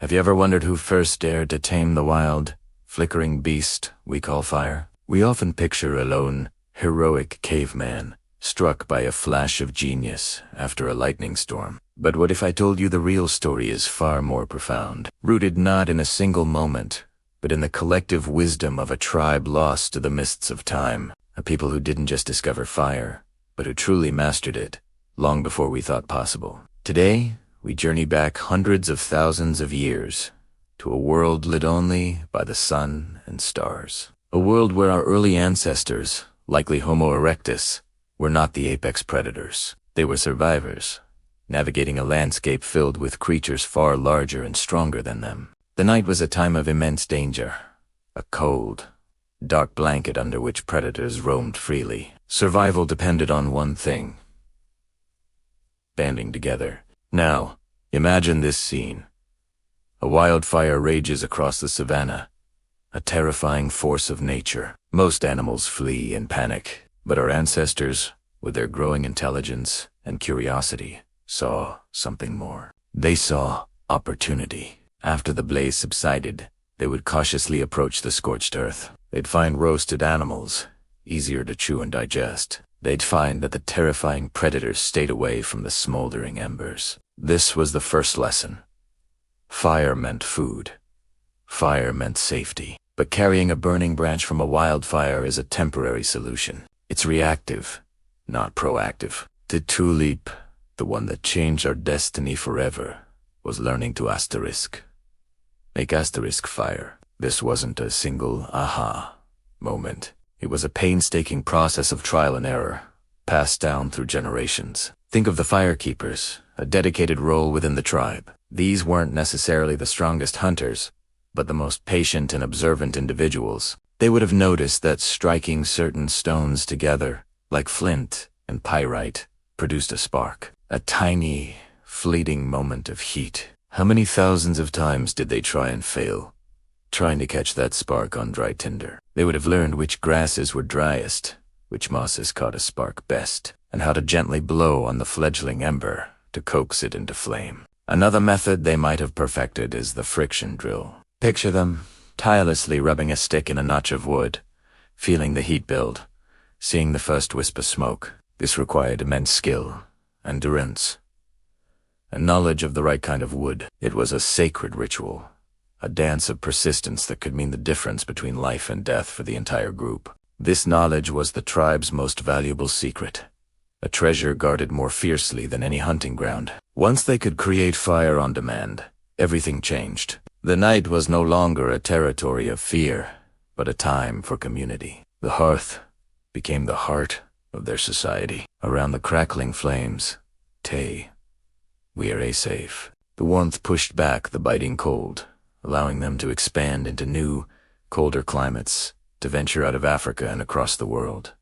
Have you ever wondered who first dared to tame the wild, flickering beast we call fire? We often picture a lone, heroic caveman, struck by a flash of genius after a lightning storm. But what if I told you the real story is far more profound, rooted not in a single moment, but in the collective wisdom of a tribe lost to the mists of time, a people who didn't just discover fire, but who truly mastered it, long before we thought possible. Today, we journey back hundreds of thousands of years to a world lit only by the sun and stars. A world where our early ancestors, likely Homo erectus, were not the apex predators. They were survivors, navigating a landscape filled with creatures far larger and stronger than them. The night was a time of immense danger, a cold, dark blanket under which predators roamed freely. Survival depended on one thing: banding together. Now, imagine this scene. A wildfire rages across the savannah, a terrifying force of nature. Most animals flee in panic, but our ancestors, with their growing intelligence and curiosity, saw something more. They saw opportunity. After the blaze subsided, they would cautiously approach the scorched earth. They'd find roasted animals, easier to chew and digest. They'd find that the terrifying predators stayed away from the smoldering embers. This was the first lesson. Fire meant food. Fire meant safety. But carrying a burning branch from a wildfire is a temporary solution. It's reactive, not proactive. The tulip, the one that changed our destiny forever, was learning to asterisk. Make asterisk fire. This wasn't a single aha moment. It was a painstaking process of trial and error, passed down through generations. Think of the firekeepers, a dedicated role within the tribe. These weren't necessarily the strongest hunters, but the most patient and observant individuals. They would have noticed that striking certain stones together, like flint and pyrite, produced a spark, a tiny, fleeting moment of heat. How many thousands of times did they try and fail, trying to catch that spark on dry tinder? They would have learned which grasses were driest, which mosses caught a spark best, and how to gently blow on the fledgling ember to coax it into flame. Another method they might have perfected is the friction drill. Picture them tirelessly rubbing a stick in a notch of wood, feeling the heat build, seeing the first wisp of smoke. This required immense skill, endurance, and knowledge of the right kind of wood. It was a sacred ritual, a dance of persistence that could mean the difference between life and death for the entire group. This knowledge was the tribe's most valuable secret, a treasure guarded more fiercely than any hunting ground. Once they could create fire on demand, everything changed. The night was no longer a territory of fear, but a time for community. The hearth became the heart of their society. Around the crackling flames, we are safe. The warmth pushed back the biting cold, allowing them to expand into new, colder climates, to venture out of Africa and across the world.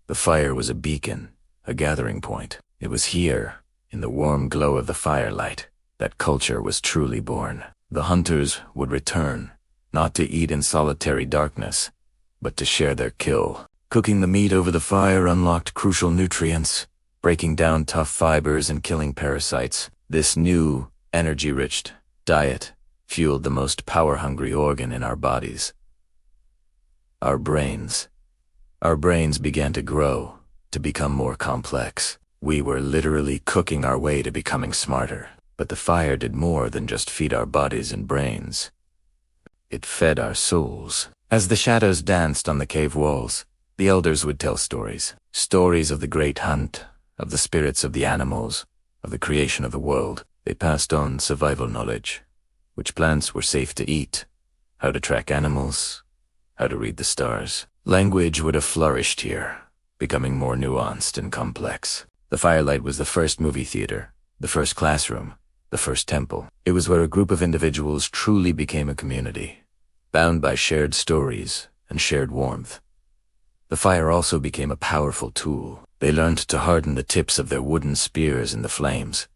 The fire was a beacon, a gathering point. It was here, in the warm glow of the firelight, that culture was truly born. The hunters would return, not to eat in solitary darkness, but to share their kill. Cooking the meat over the fire unlocked crucial nutrients, breaking down tough fibers and killing parasites. This new, energy-rich diet fueled the most power-hungry organ in our bodies: our brains. Our brains began to grow, to become more complex. We were literally cooking our way to becoming smarter. But the fire did more than just feed our bodies and brains. It fed our souls. As the shadows danced on the cave walls, the elders would tell stories. Stories of the great hunt, of the spirits of the animals, of the creation of the world. They passed on survival knowledge, which plants were safe to eat, how to track animals, how to read the stars. Language would have flourished here, becoming more nuanced and complex. The firelight was the first movie theater, the first classroom, the first temple. It was where a group of individuals truly became a community, bound by shared stories and shared warmth. The fire also became a powerful tool. They learned to harden the tips of their wooden spears in the flames,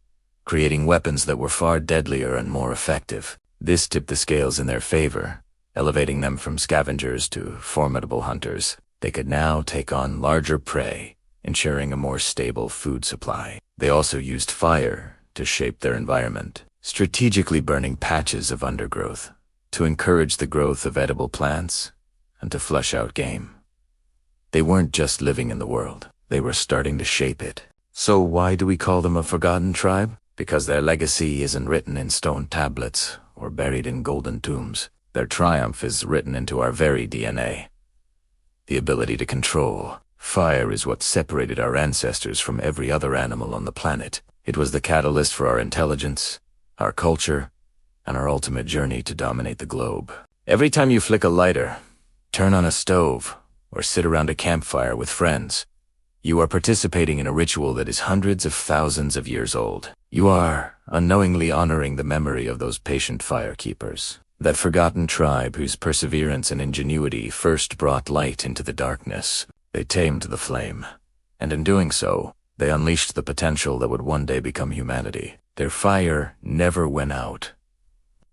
creating weapons that were far deadlier and more effective. This tipped the scales in their favor, elevating them from scavengers to formidable hunters. They could now take on larger prey, ensuring a more stable food supply. They also used fire to shape their environment, strategically burning patches of undergrowth to encourage the growth of edible plants and to flush out game. They weren't just living in the world, they were starting to shape it. So why do we call them a forgotten tribe? Because their legacy isn't written in stone tablets or buried in golden tombs. Their triumph is written into our very DNA. The ability to control fire is what separated our ancestors from every other animal on the planet. It was the catalyst for our intelligence, our culture, and our ultimate journey to dominate the globe. Every time you flick a lighter, turn on a stove, or sit around a campfire with friends, you are participating in a ritual that is hundreds of thousands of years old. You are unknowingly honoring the memory of those patient firekeepers, that forgotten tribe whose perseverance and ingenuity first brought light into the darkness. They tamed the flame, and in doing so, they unleashed the potential that would one day become humanity. Their fire never went out.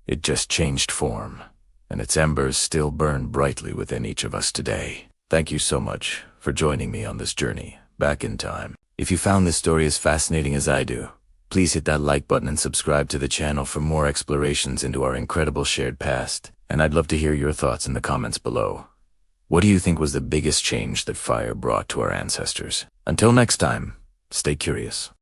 It just changed form, and its embers still burn brightly within each of us today. Thank you so much for joining me on this journey back in time. If you found this story as fascinating as I do, please hit that like button and subscribe to the channel for more explorations into our incredible shared past. And I'd love to hear your thoughts in the comments below. What do you think was the biggest change that fire brought to our ancestors? Until next time, stay curious.